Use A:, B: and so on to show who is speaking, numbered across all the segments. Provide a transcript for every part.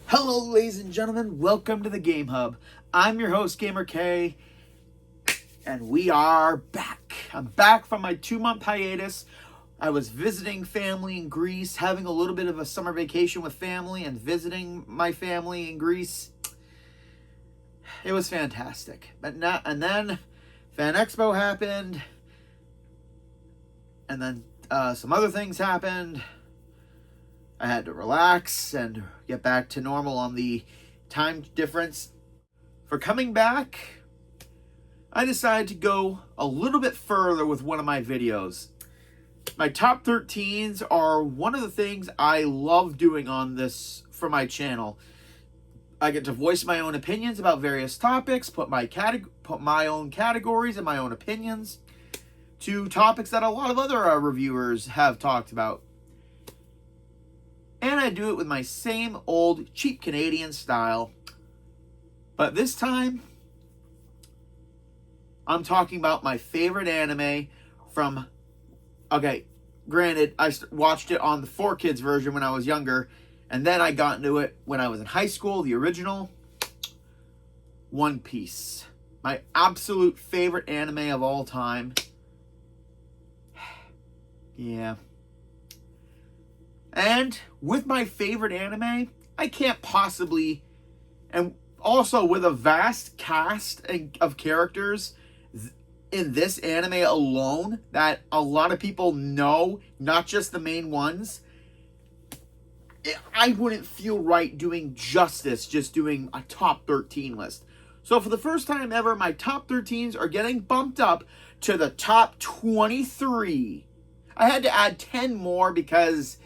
A: Hello, ladies and gentlemen. Welcome to the Game Hub. I'm your host, Gamer K, and we are back. I'm back from my 2-month hiatus. I was visiting family in Greece, having a little bit of a summer vacation with family, and visiting my family in Greece. It was fantastic. And then Fan Expo happened, and then some other things happened. I had to relax and get back to normal on the time difference. For coming back, I decided to go a little bit further with one of my videos. My top 13s are one of the things I love doing on this for my channel. I get to voice my own opinions about various topics, put my own categories and my own opinions to topics that a lot of other reviewers have talked about. And I do it with my same old cheap Canadian style. But this time, I'm talking about my favorite anime from... Okay, granted, I watched it on the 4Kids version when I was younger. And then I got into it when I was in high school, the original. One Piece. My absolute favorite anime of all time. Yeah. And with my favorite anime, I can't possibly, and also with a vast cast of characters in this anime alone that a lot of people know, not just the main ones, I wouldn't feel right doing justice just doing a top 13 list. So for the first time ever, my top 13s are getting bumped up to the top 23. I had to add 10 more because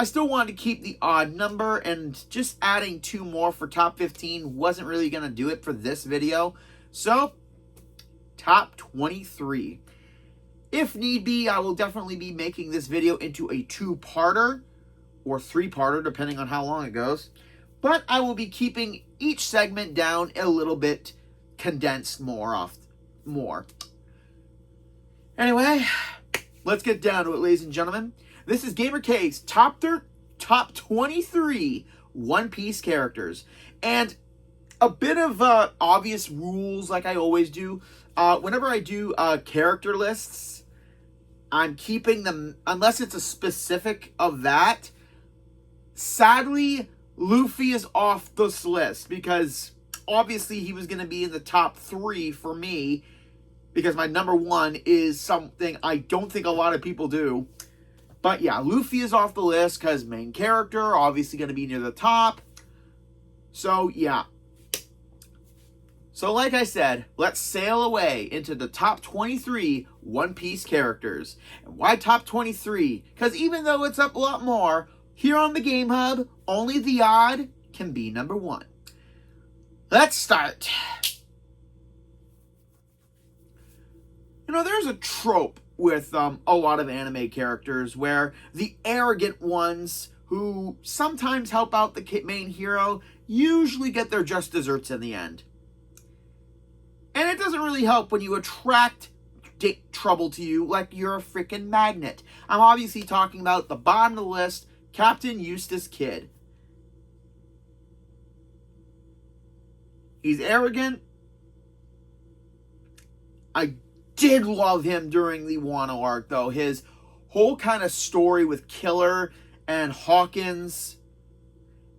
A: I still wanted to keep the odd number, and just adding 2 more for top 15 wasn't really going to do it for this video. So, top 23. If need be, I will definitely be making this video into a 2-parter or 3-parter, depending on how long it goes. But I will be keeping each segment down a little bit condensed more. Anyway, let's get down to it, ladies and gentlemen. This is Gamer K's top 23 One Piece characters. And a bit of obvious rules like I always do. Whenever I do character lists, I'm keeping them, unless it's a specific of that. Sadly, Luffy is off this list because obviously he was going to be in the top 3 for me because my number 1 is something I don't think a lot of people do. But yeah, Luffy is off the list because main character, obviously going to be near the top. So yeah. So like I said, let's sail away into the top 23 One Piece characters. And why top 23? Because even though it's up a lot more, here on the Game Hub, only the odd can be number 1. Let's start. You know, there's a trope with a lot of anime characters where the arrogant ones who sometimes help out the main hero usually get their just desserts in the end. And it doesn't really help when you attract trouble to you like you're a freaking magnet. I'm obviously talking about the bottom of the list, Captain Eustace Kid. He's arrogant. I did love him during the Wano arc, though. His whole kind of story with Killer and Hawkins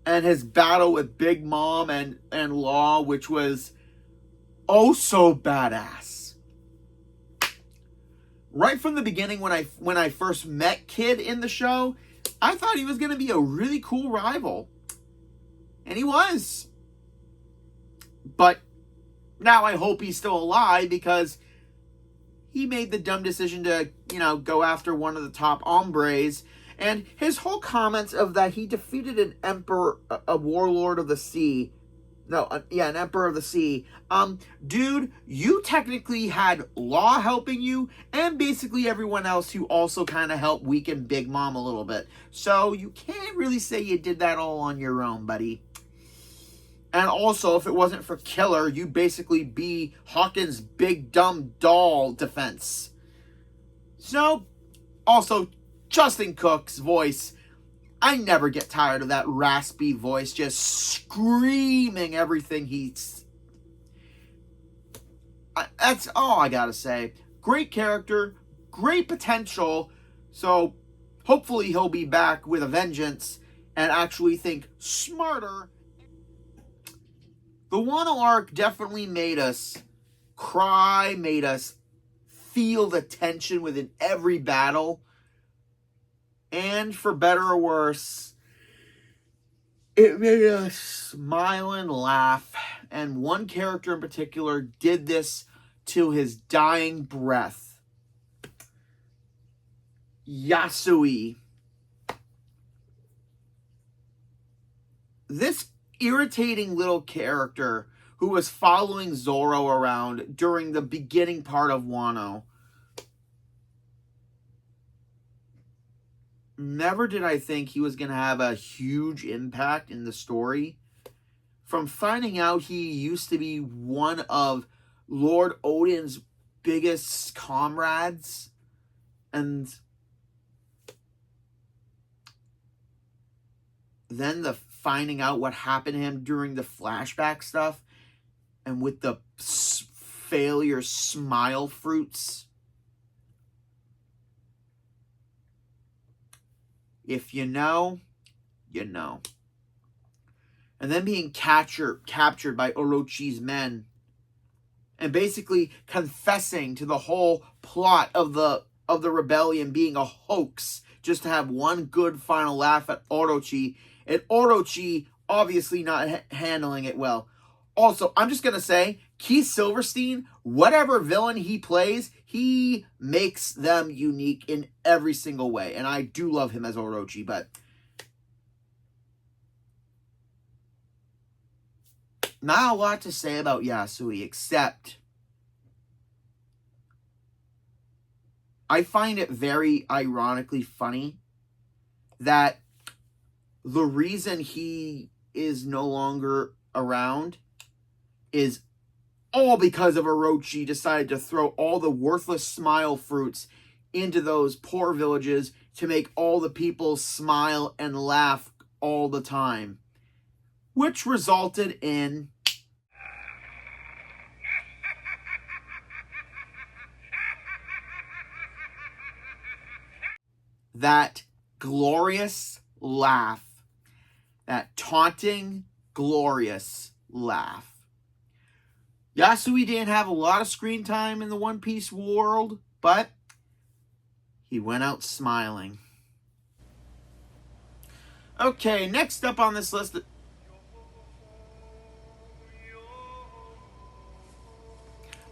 A: and his battle with Big Mom and Law, which was oh so badass. Right from the beginning when I first met Kid in the show, I thought he was going to be a really cool rival. And he was. But now I hope he's still alive because he made the dumb decision to, go after one of the top hombres. And his whole comments of that he defeated an emperor, a warlord of the sea. An emperor of the sea. Dude, you technically had Law helping you and basically everyone else who also kind of helped weaken Big Mom a little bit. So you can't really say you did that all on your own, buddy. And also, if it wasn't for Killer, you'd basically be Hawkins' big dumb doll defense. So, also, Justin Cook's voice I never get tired of that raspy voice just screaming everything he's... That's all I gotta say. Great character, great potential, so hopefully he'll be back with a vengeance and actually think smarter. The Wano arc definitely made us cry, made us feel the tension within every battle. And for better or worse, it made us smile and laugh. And one character in particular did this to his dying breath. Yasui. This irritating little character who was following Zoro around during the beginning part of Wano. Never did I think he was going to have a huge impact in the story. From finding out he used to be one of Lord Odin's biggest comrades, and then the finding out what happened to him during the flashback stuff, and with the failure smile fruits. If you know, you know. And then being captured by Orochi's men, and basically confessing to the whole plot of the rebellion being a hoax, just to have one good final laugh at Orochi, and Orochi obviously not handling it well. Also, I'm just gonna say, Keith Silverstein, whatever villain he plays, he makes them unique in every single way. And I do love him as Orochi, but not a lot to say about Yasui, except I find it very ironically funny that the reason he is no longer around is all because of Orochi decided to throw all the worthless smile fruits into those poor villages to make all the people smile and laugh all the time, which resulted in that glorious laugh, that taunting, glorious laugh. Yasui didn't have a lot of screen time in the One Piece world, but he went out smiling. Okay, next up on this list,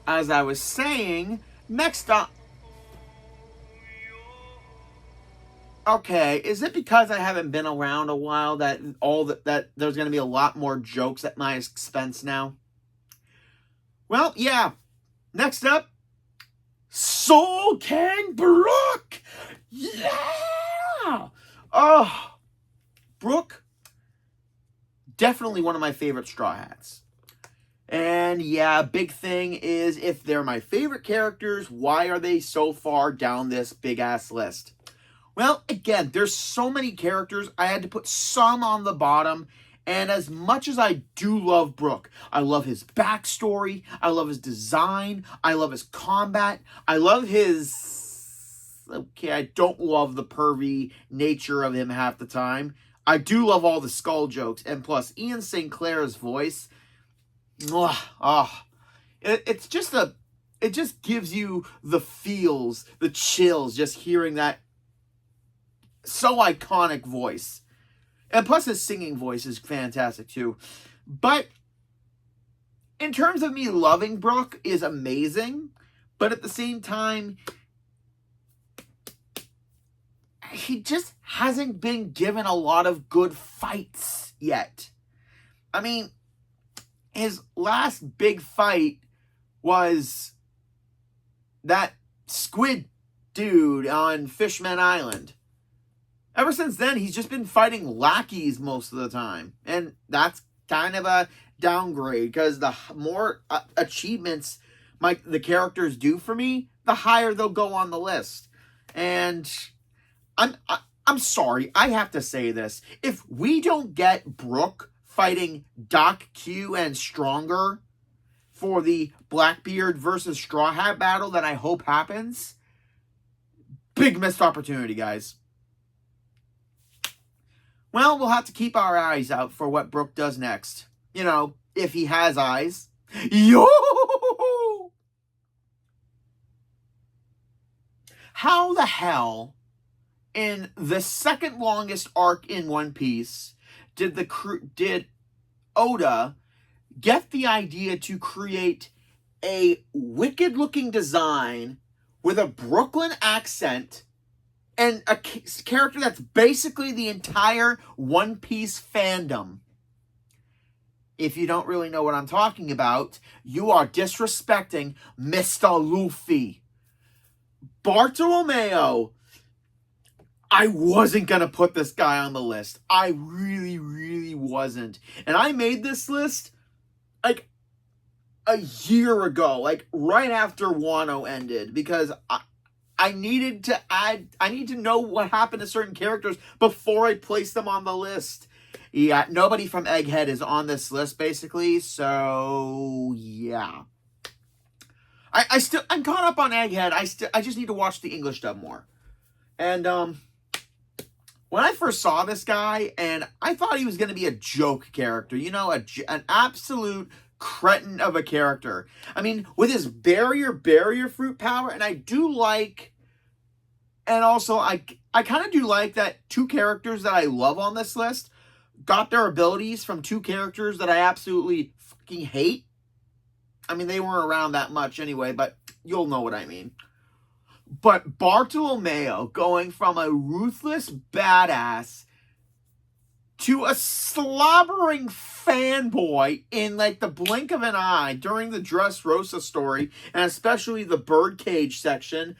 A: as I was saying, next up... Okay, is it because I haven't been around a while that that there's going to be a lot more jokes at my expense now? Well, yeah. Next up, Soul King Brook! Yeah! Oh, Brook, definitely one of my favorite Straw Hats. And yeah, big thing is, if they're my favorite characters, why are they so far down this big-ass list? Well, again, there's so many characters, I had to put some on the bottom. And as much as I do love Brook, I love his backstory, I love his design, I love his combat, I love his... Okay, I don't love the pervy nature of him half the time. I do love all the skull jokes, and plus Ian St. Clair's voice. It just gives you the feels, the chills, just hearing that so iconic voice. And plus his singing voice is fantastic too. But in terms of me loving Brook is amazing, but at the same time, he just hasn't been given a lot of good fights yet. I mean, his last big fight was that squid dude on Fishman Island. Ever since then, he's just been fighting lackeys most of the time. And that's kind of a downgrade, because the more achievements the characters do for me, the higher they'll go on the list. And I'm sorry, I have to say this. If we don't get Brooke fighting Doc Q and Stronger for the Blackbeard versus Straw Hat battle that I hope happens, big missed opportunity, guys. Well, we'll have to keep our eyes out for what Brooke does next. You know, if he has eyes. Yo! How the hell, in the second longest arc in One Piece, did Oda get the idea to create a wicked-looking design with a Brooklyn accent and a character that's basically the entire One Piece fandom? If you don't really know what I'm talking about, you are disrespecting Mr. Luffy. Bartolomeo. I wasn't going to put this guy on the list. I really, really wasn't. And I made this list like a year ago, like right after Wano ended, because I needed to know what happened to certain characters before I placed them on the list. Yeah, nobody from Egghead is on this list, basically, so yeah. I'm caught up on Egghead. I just need to watch the English dub more. And when I first saw this guy, and I thought he was going to be a joke character, you know, an absolute cretin of a character. I mean, with his barrier fruit power, and I do like, and also I kind of do like that two characters that I love on this list got their abilities from two characters that I absolutely fucking hate. I mean, they weren't around that much anyway, but you'll know what I mean. But Bartolomeo going from a ruthless badass to a slobbering fanboy in like the blink of an eye during the Dressrosa story, and especially the birdcage section,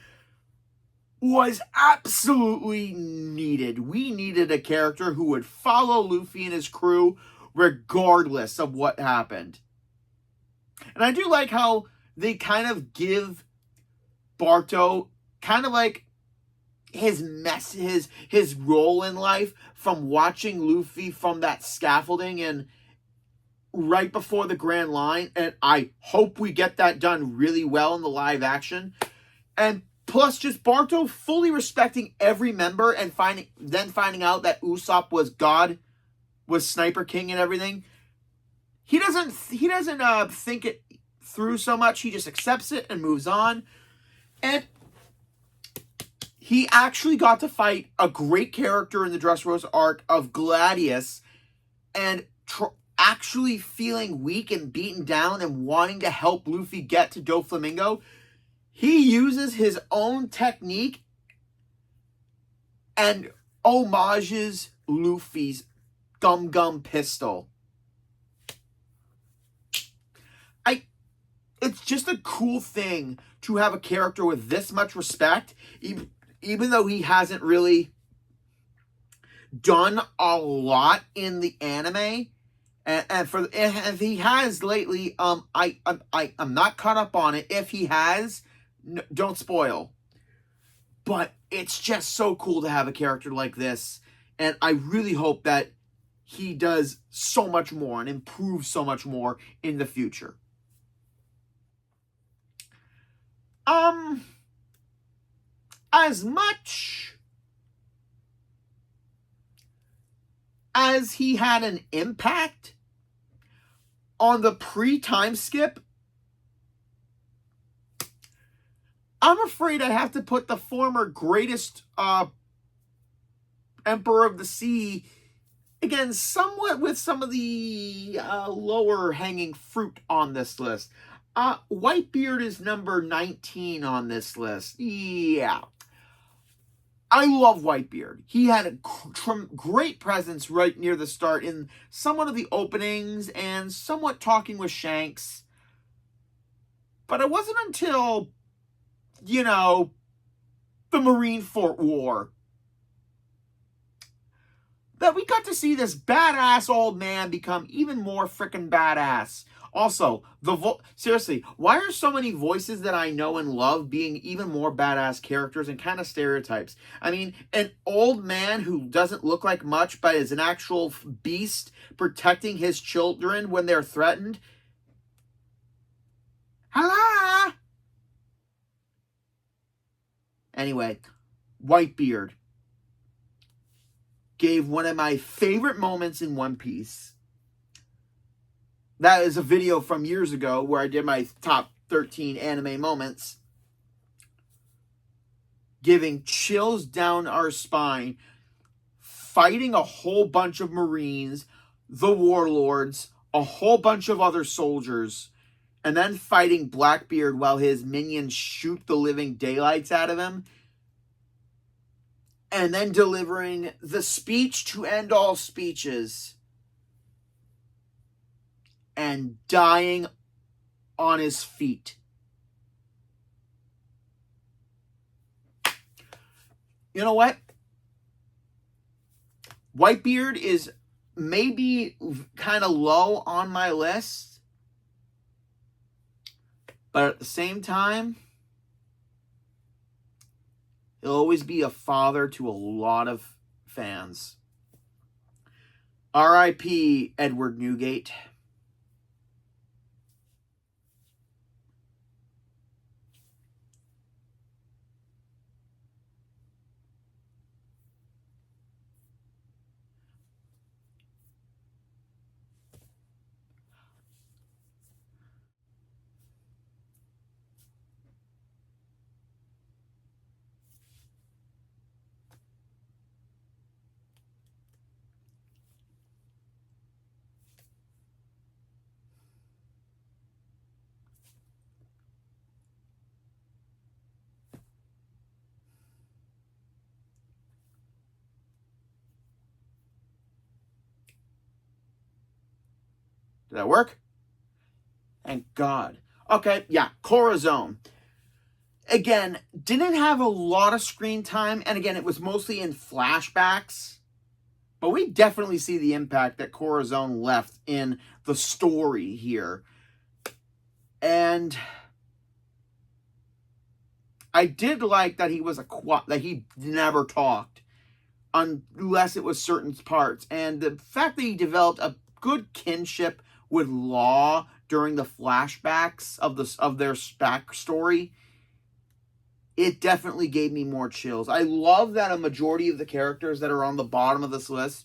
A: was absolutely needed. We needed a character who would follow Luffy and his crew regardless of what happened. And I do like how they kind of give Barto kind of like his role in life from watching Luffy from that scaffolding and right before the Grand Line. And I hope we get that done really well in the live action. And plus just Barto fully respecting every member and finding out that Usopp was God, was Sniper King and everything. He doesn't think it through so much. He just accepts it and moves on. And he actually got to fight a great character in the Dressrosa arc of Gladius, and actually feeling weak and beaten down and wanting to help Luffy get to Doflamingo. He uses his own technique and homages Luffy's Gum pistol. It's just a cool thing to have a character with this much respect, even though he hasn't really done a lot in the anime. And if he has lately, I'm not caught up on it. If he has, don't spoil. But it's just so cool to have a character like this, and I really hope that he does so much more and improves so much more in the future. As much as he had an impact on the pre-time skip, I'm afraid I have to put the former greatest Emperor of the Sea, again, somewhat with some of the lower hanging fruit on this list. Whitebeard is number 19 on this list. Yeah. I love Whitebeard. He had a great presence right near the start in somewhat of the openings and somewhat talking with Shanks. But it wasn't until, you know, the Marineford War that we got to see this badass old man become even more frickin' badass. Also, seriously, why are so many voices that I know and love being even more badass characters and kind of stereotypes? I mean, an old man who doesn't look like much but is an actual beast protecting his children when they're threatened. Hello? Anyway, Whitebeard gave one of my favorite moments in One Piece. That is a video from years ago where I did my top 13 anime moments. Giving chills down our spine. Fighting a whole bunch of Marines, the warlords, a whole bunch of other soldiers, and then fighting Blackbeard while his minions shoot the living daylights out of him. And then delivering the speech to end all speeches. And dying on his feet. You know what? Whitebeard is maybe kind of low on my list. But at the same time, he'll always be a father to a lot of fans. R.I.P. Edward Newgate. Did that work? Thank God. Okay, yeah, Corazon. Again, didn't have a lot of screen time, and again, it was mostly in flashbacks. But we definitely see the impact that Corazon left in the story here. And I did like that he was that he never talked unless it was certain parts. And the fact that he developed a good kinship with Law during the flashbacks of their backstory, it definitely gave me more chills. I love that a majority of the characters that are on the bottom of this list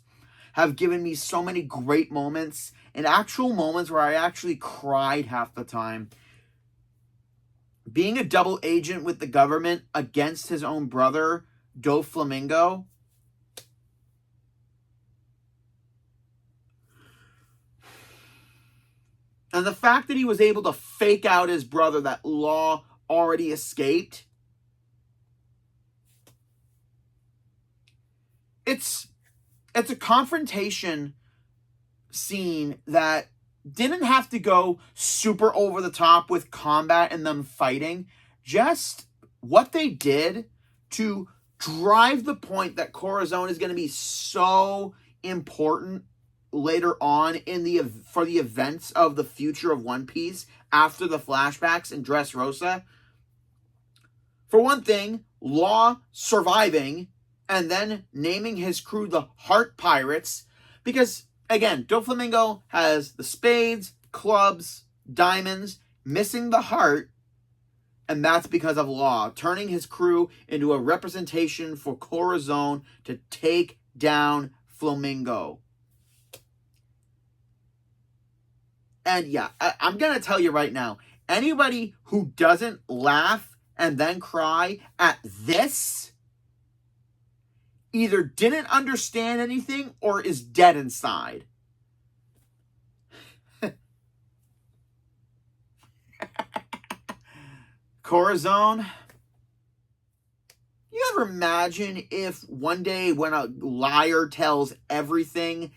A: have given me so many great moments and actual moments where I actually cried half the time. Being a double agent with the government against his own brother, Doflamingo. And the fact that he was able to fake out his brother, that Law already escaped. It's a confrontation scene that didn't have to go super over the top with combat and them fighting. Just what they did to drive the point that Corazon is going to be so important later on for the events of the future of One Piece after the flashbacks in Dressrosa. For one thing, Law surviving and then naming his crew the Heart Pirates, because again, Doflamingo has the spades, clubs, diamonds, missing the heart, and that's because of Law turning his crew into a representation for Corazon to take down Flamingo. And yeah, I'm going to tell you right now, anybody who doesn't laugh and then cry at this either didn't understand anything or is dead inside. Corazon, you ever imagine if one day when a liar tells everything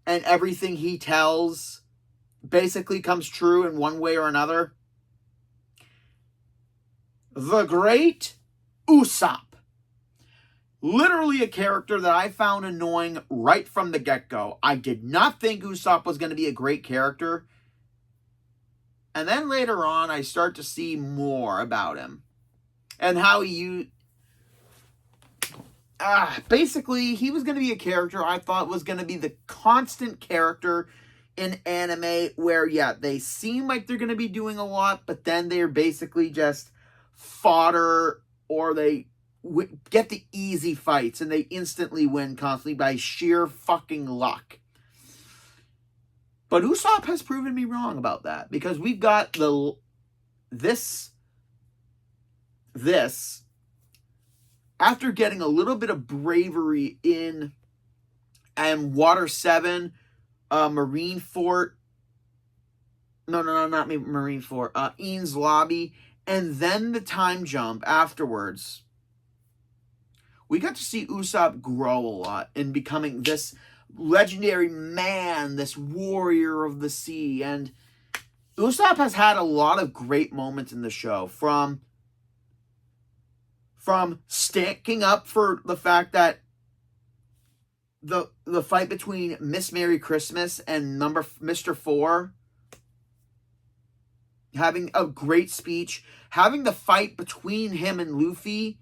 A: and everything he tells basically comes true in one way or another? The great Usopp. Literally a character that I found annoying right from the get-go. I did not think Usopp was going to be a great character. And then later on, I start to see more about him. And how he basically, he was going to be a character I thought was going to be the constant character in anime where, yeah, they seem like they're going to be doing a lot, but then they're basically just fodder, or they get the easy fights and they instantly win constantly by sheer fucking luck. But Usopp has proven me wrong about that, because we've got this after getting a little bit of bravery in Water 7, Marine Fort. No, not Marine Fort. Ian's Lobby. And then the time jump afterwards. We got to see Usopp grow a lot in becoming this legendary man, this warrior of the sea. And Usopp has had a lot of great moments in the show. From sticking up for the fact that the fight between Miss Merry Christmas and Mr. 4, having a great speech, having the fight between him and Luffy,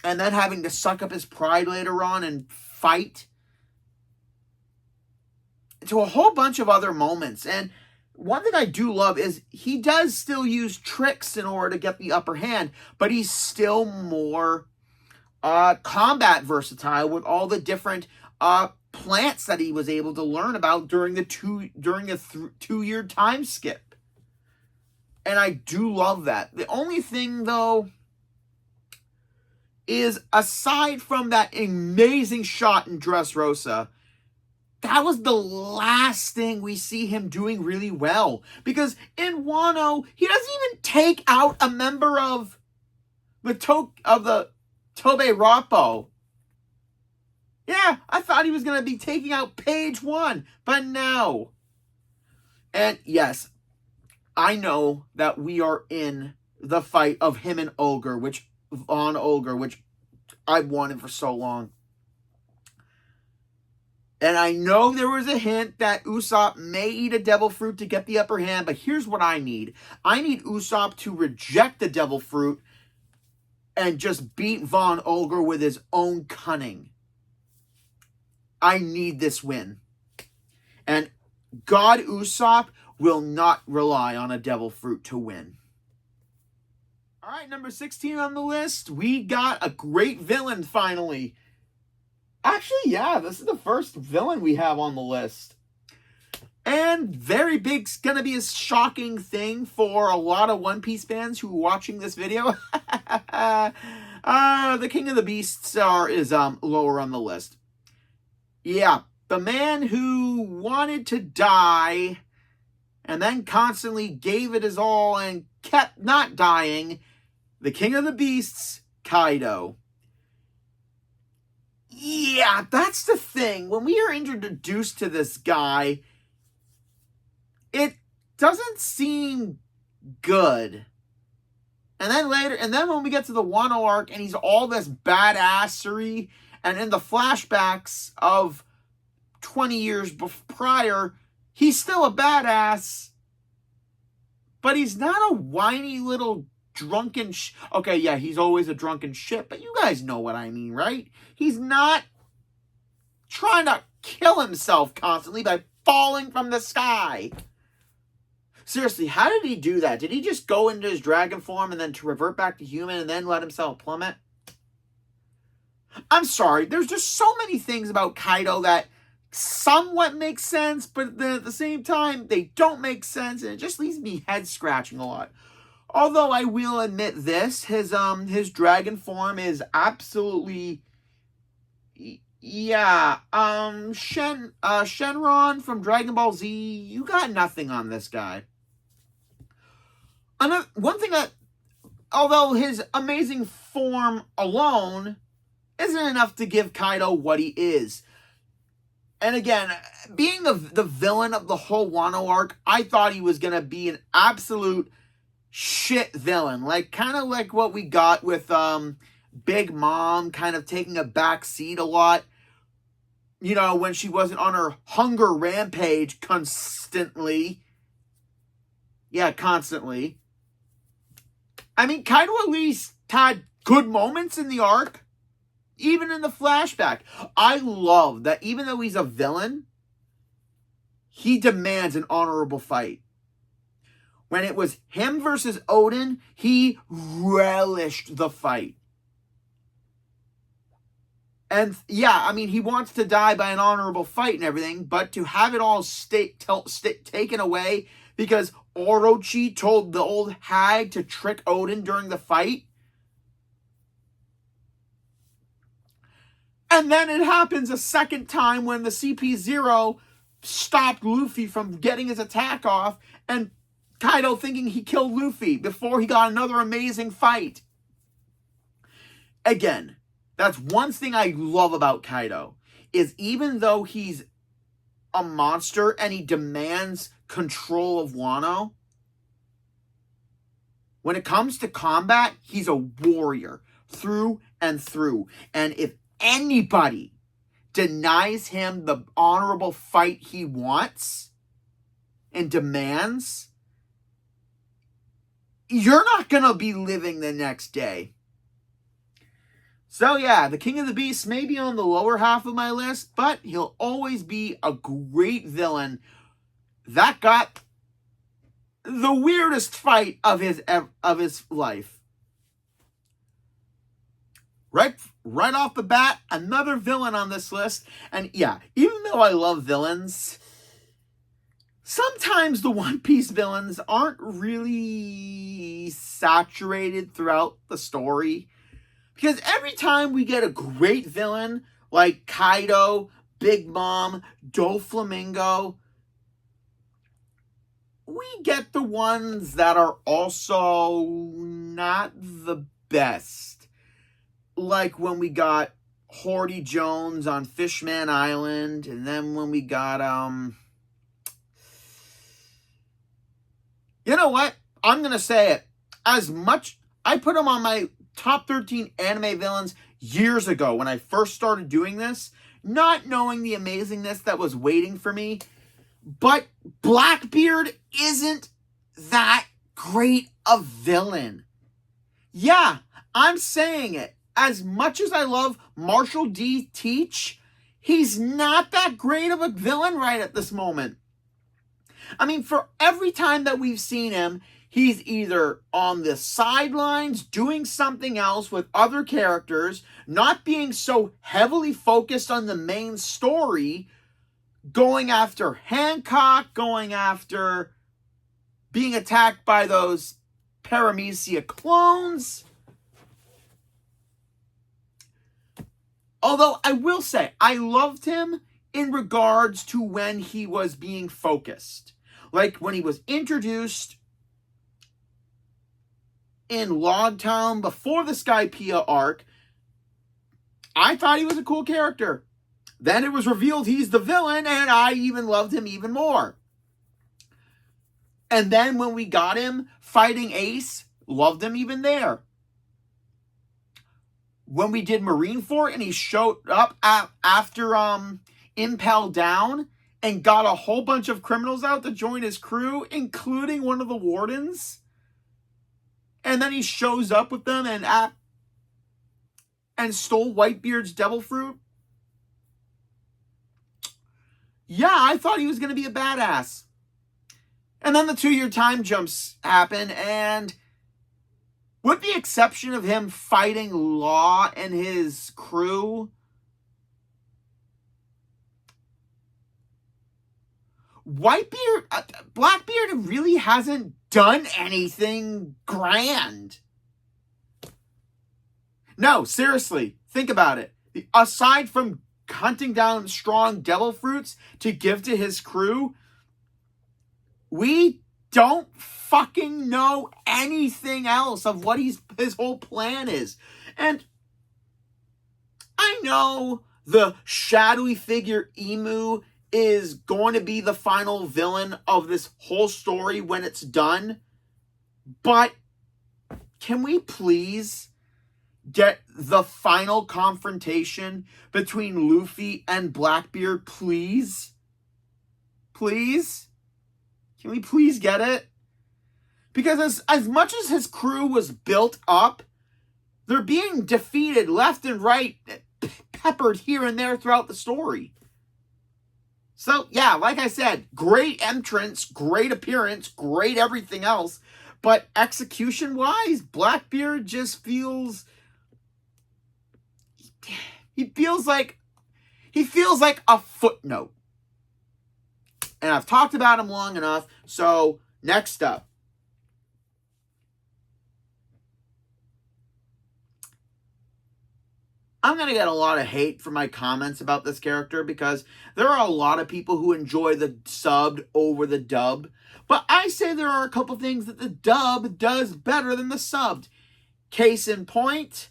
A: and then having to suck up his pride later on and fight, to a whole bunch of other moments. And one thing I do love is he does still use tricks in order to get the upper hand, but he's still more combat versatile with all the different plants that he was able to learn about during the 2-year time skip. And I do love that. The only thing, though, is aside from that amazing shot in Dressrosa, that was the last thing we see him doing really well. Because in Wano, he doesn't even take out a member of the Tobe Rappo. Yeah, I thought he was going to be taking out Page 1, but no. And yes, I know that we are in the fight of him and Von Ogre, which I've wanted for so long. And I know there was a hint that Usopp may eat a devil fruit to get the upper hand, but here's what I need. I need Usopp to reject the devil fruit and just beat Von Ogre with his own cunning. I need this win. And God Usopp will not rely on a devil fruit to win. All right, number 16 on the list. We got a great villain finally. Actually, yeah, this is the first villain we have on the list. And very big, going to be a shocking thing for a lot of One Piece fans who are watching this video. The King of the Beasts is lower on the list. Yeah, the man who wanted to die and then constantly gave it his all and kept not dying. The King of the Beasts, Kaido. Yeah, that's the thing. When we are introduced to this guy, it doesn't seem good. And then when we get to the Wano arc and he's all this badassery, and in the flashbacks of 20 years prior, he's still a badass, but he's not a whiny little drunken okay, yeah, he's always a drunken shit, but you guys know what I mean, right? He's not trying to kill himself constantly by falling from the sky. Seriously, how did he do that? Did he just go into his dragon form and then to revert back to human and then let himself plummet? I'm sorry, there's just so many things about Kaido that somewhat make sense, but then at the same time, they don't make sense, and it just leaves me head scratching a lot. Although I will admit this, his dragon form is absolutely, yeah. Shenron from Dragon Ball Z, you got nothing on this guy. One thing that, although his amazing form alone isn't enough to give Kaido what he is. And again, being the villain of the whole Wano arc, I thought he was going to be an absolute shit villain, kind of like what we got with Big Mom kind of taking a back seat a lot, when she wasn't on her hunger rampage constantly. Yeah, constantly. I mean, Kaido at least had good moments in the arc. Even in the flashback. I love that even though he's a villain, he demands an honorable fight. When it was him versus Odin, he relished the fight. And yeah, I mean, he wants to die by an honorable fight and everything, but to have it all taken away because Orochi told the old hag to trick Odin during the fight. And then it happens a second time when the CP0 stopped Luffy from getting his attack off, and Kaido thinking he killed Luffy before he got another amazing fight. Again, that's one thing I love about Kaido, is even though he's a monster and he demands control of Wano, when it comes to combat, he's a warrior through and through. And if anybody denies him the honorable fight he wants and demands, you're not going to be living the next day. So yeah, the King of the Beasts may be on the lower half of my list, but he'll always be a great villain that got the weirdest fight of his life. Right off the bat, another villain on this list. And yeah, even though I love villains, sometimes the One Piece villains aren't really saturated throughout the story. Because every time we get a great villain like Kaido, Big Mom, Doflamingo, we get the ones that are also not the best. Like when we got Horty Jones on Fishman Island, and then when we got, you know what? I'm going to say it. As much, I put him on my top 13 anime villains years ago when I first started doing this, not knowing the amazingness that was waiting for me. But Blackbeard isn't that great a villain. Yeah, I'm saying it. As much as I love Marshall D. Teach, he's not that great of a villain right at this moment. I mean, for every time that we've seen him, he's either on the sidelines doing something else with other characters, not being so heavily focused on the main story, going after Hancock, going after being attacked by those Paramecia clones. Although I will say, I loved him in regards to when he was being focused. Like when he was introduced in Log Town before the Skypiea arc, I thought he was a cool character. Then it was revealed he's the villain, and I even loved him even more. And then when we got him fighting Ace, loved him even there. When we did Marineford and he showed up after Impel Down and got a whole bunch of criminals out to join his crew, including one of the wardens. And then he shows up with them and stole Whitebeard's devil fruit. Yeah, I thought he was going to be a badass. And then the 2-year time jumps happen, and with the exception of him fighting Law and his crew, Blackbeard really hasn't done anything grand. No, seriously, think about it. Aside from hunting down strong devil fruits to give to his crew, we don't fucking know anything else of what his whole plan is. And I know the shadowy figure Emu is going to be the final villain of this whole story when it's done, but can we please get the final confrontation between Luffy and Blackbeard, please? Please? Can we please get it? Because as much as his crew was built up, they're being defeated left and right, peppered here and there throughout the story. So, yeah, like I said, great entrance, great appearance, great everything else. But execution-wise, Blackbeard just feels... He feels like a footnote. And I've talked about him long enough. So, next up. I'm going to get a lot of hate for my comments about this character because there are a lot of people who enjoy the subbed over the dub. But I say there are a couple things that the dub does better than the subbed. Case in point,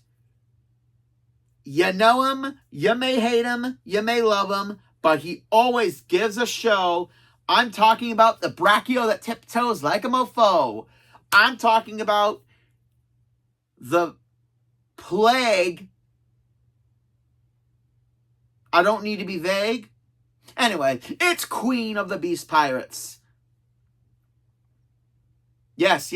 A: you know him, you may hate him, you may love him, but he always gives a show. I'm talking about the brachio that tiptoes like a mofo. I'm talking about the plague. I don't need to be vague. Anyway, it's Queen of the Beast Pirates. Yes,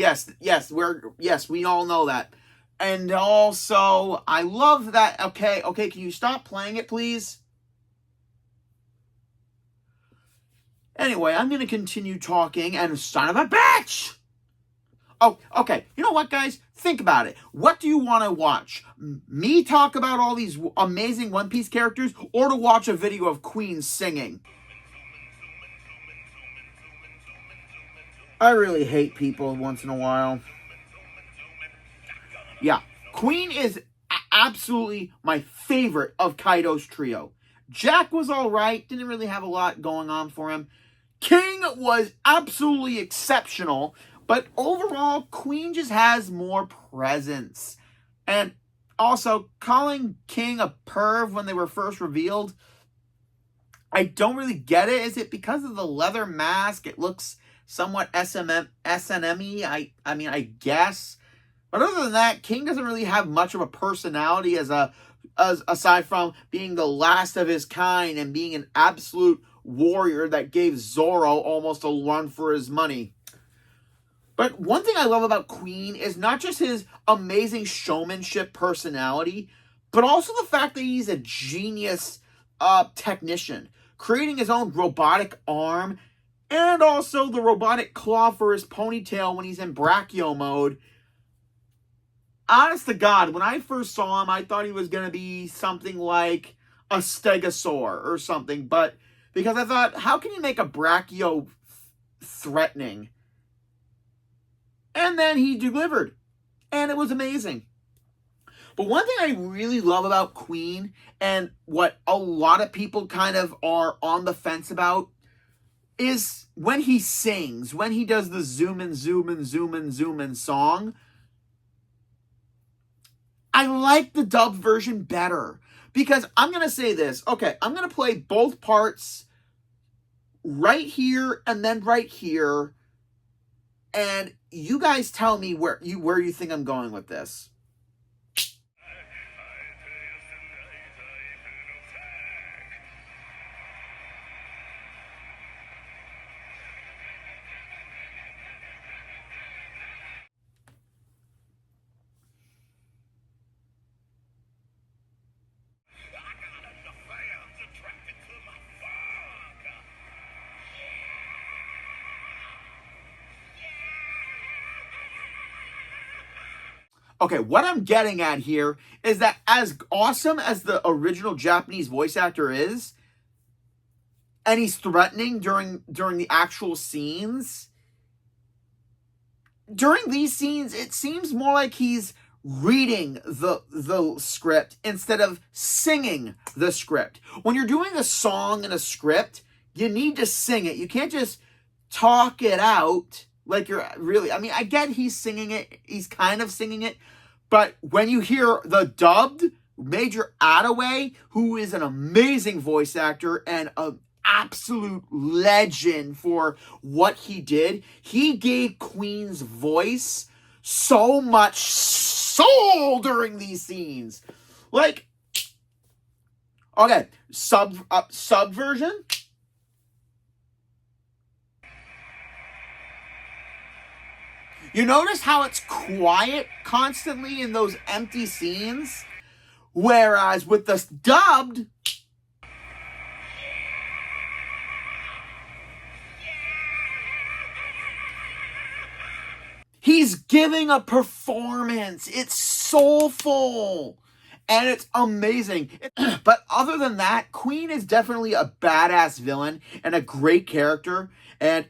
A: we all know that. And also, I love that. Okay, can you stop playing it, please? Anyway, I'm going to continue talking, and son of a bitch! Oh, okay. You know what, guys? Think about it. What do you want to watch? Me talk about all these amazing One Piece characters, or to watch a video of Queen singing? I really hate people once in a while. Yeah, Queen is absolutely my favorite of Kaido's trio. Jack was alright, didn't really have a lot going on for him. King was absolutely exceptional, but overall, Queen just has more presence. And also, calling King a perv when they were first revealed, I don't really get it. Is it because of the leather mask? It looks somewhat SNM-y, I mean, I guess. But other than that, King doesn't really have much of a personality aside from being the last of his kind and being an absolute warrior that gave Zoro almost a run for his money. But one thing I love about Queen is not just his amazing showmanship personality, but also the fact that he's a genius technician, creating his own robotic arm and also the robotic claw for his ponytail when he's in brachio mode. Honest to God, when I first saw him, I thought he was going to be something like a stegosaur or something, but because I thought, how can you make a brachio threatening? And then he delivered, and it was amazing. But one thing I really love about Queen, and what a lot of people kind of are on the fence about, is when he sings, when he does the zoom in song. I like the dubbed version better. Because I'm going to say this. Okay, I'm going to play both parts right here and then right here. And you guys tell me where you think I'm going with this. Okay, what I'm getting at here is that as awesome as the original Japanese voice actor is, and he's threatening during the actual scenes, during these scenes, it seems more like he's reading the script instead of singing the script. When you're doing a song in a script, you need to sing it. You can't just talk it out like you're really... I mean, I get he's singing it. He's kind of singing it. But when you hear the dubbed Major Attaway, who is an amazing voice actor and an absolute legend for what he did, he gave Queen's voice so much soul during these scenes. Like, okay, sub version. You notice how it's quiet constantly in those empty scenes? Whereas with the dubbed, he's giving a performance. It's soulful. And it's amazing. But other than that, Queen is definitely a badass villain and a great character. And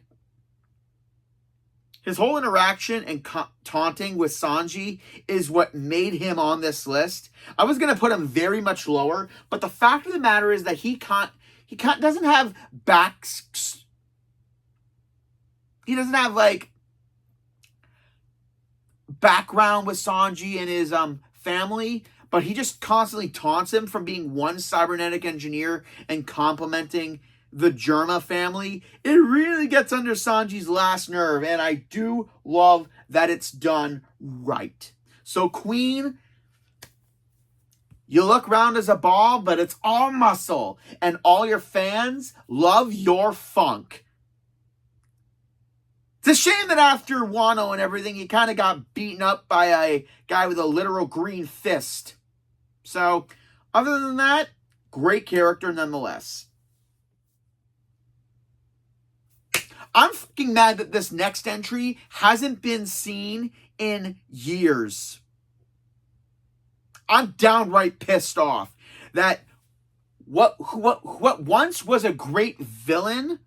A: his whole interaction and taunting with Sanji is what made him on this list. I was going to put him very much lower, but the fact of the matter is that he doesn't have he doesn't have like background with Sanji and his family, but he just constantly taunts him from being one cybernetic engineer and complimenting the Germa family. It really gets under Sanji's last nerve, and I do love that it's done right. So Queen, you look round as a ball, but it's all muscle, and all your fans love your funk. It's a shame that after Wano and everything, he kind of got beaten up by a guy with a literal green fist. So, other than that, great character nonetheless. I'm fucking mad that this next entry hasn't been seen in years. I'm downright pissed off that what once was a great villain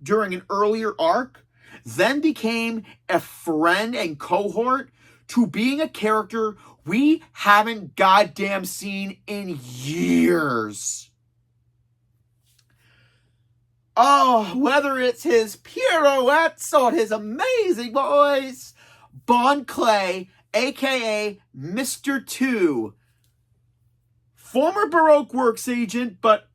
A: during an earlier arc then became a friend and cohort to being a character we haven't goddamn seen in years. Oh, whether it's his pirouettes or his amazing voice, Bon Clay, a.k.a. Mr. 2, former Baroque Works agent, but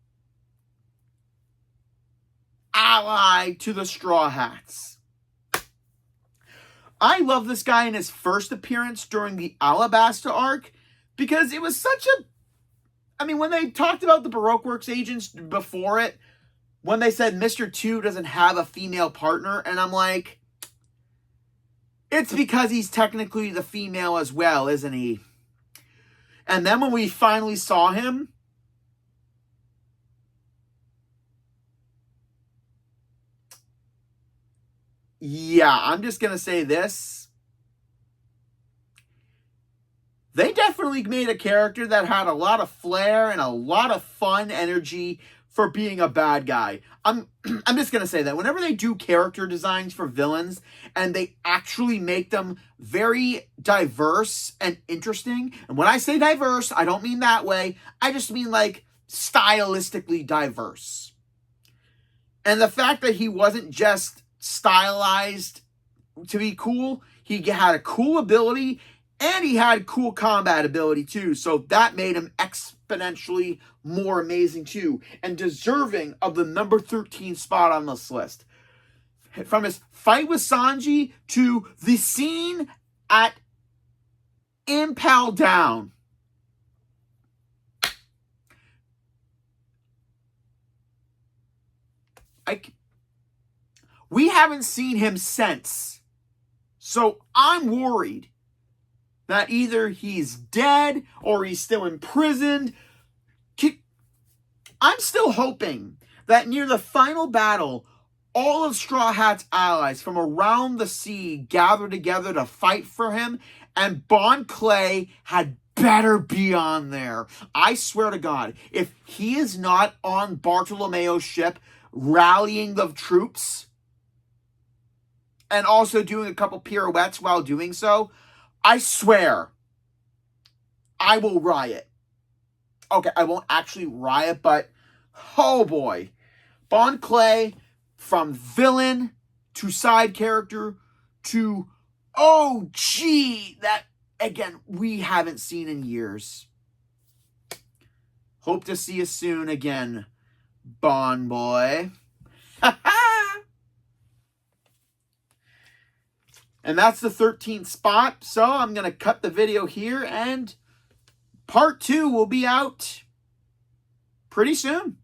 A: ally to the Straw Hats. I love this guy in his first appearance during the Alabasta arc because it was such a... I mean, when they talked about the Baroque Works agents before it, when they said Mr. 2 doesn't have a female partner, and I'm like, it's because he's technically the female as well, isn't he? And then when we finally saw him, yeah, I'm just going to say this. They definitely made a character that had a lot of flair and a lot of fun energy for being a bad guy. I'm just going to say that whenever they do character designs for villains and they actually make them very diverse and interesting, and when I say diverse, I don't mean that way. I just mean like stylistically diverse. And the fact that he wasn't just stylized to be cool, he had a cool ability and he had cool combat ability too. So that made him exponentially more amazing too, and deserving of the number 13 spot on this list. From his fight with Sanji to the scene at Impel Down. We haven't seen him since. So I'm worried that either he's dead or he's still imprisoned. I'm still hoping that near the final battle, all of Straw Hat's allies from around the sea gather together to fight for him, and Bon Clay had better be on there. I swear to God, if he is not on Bartolomeo's ship rallying the troops and also doing a couple pirouettes while doing so, I swear I will riot. Okay, I won't actually riot, but oh boy. Bon Clay, from villain to side character to OG, that, again, we haven't seen in years. Hope to see you soon again, Bon Boy. And that's the 13th spot, so I'm going to cut the video here, and part 2 will be out pretty soon.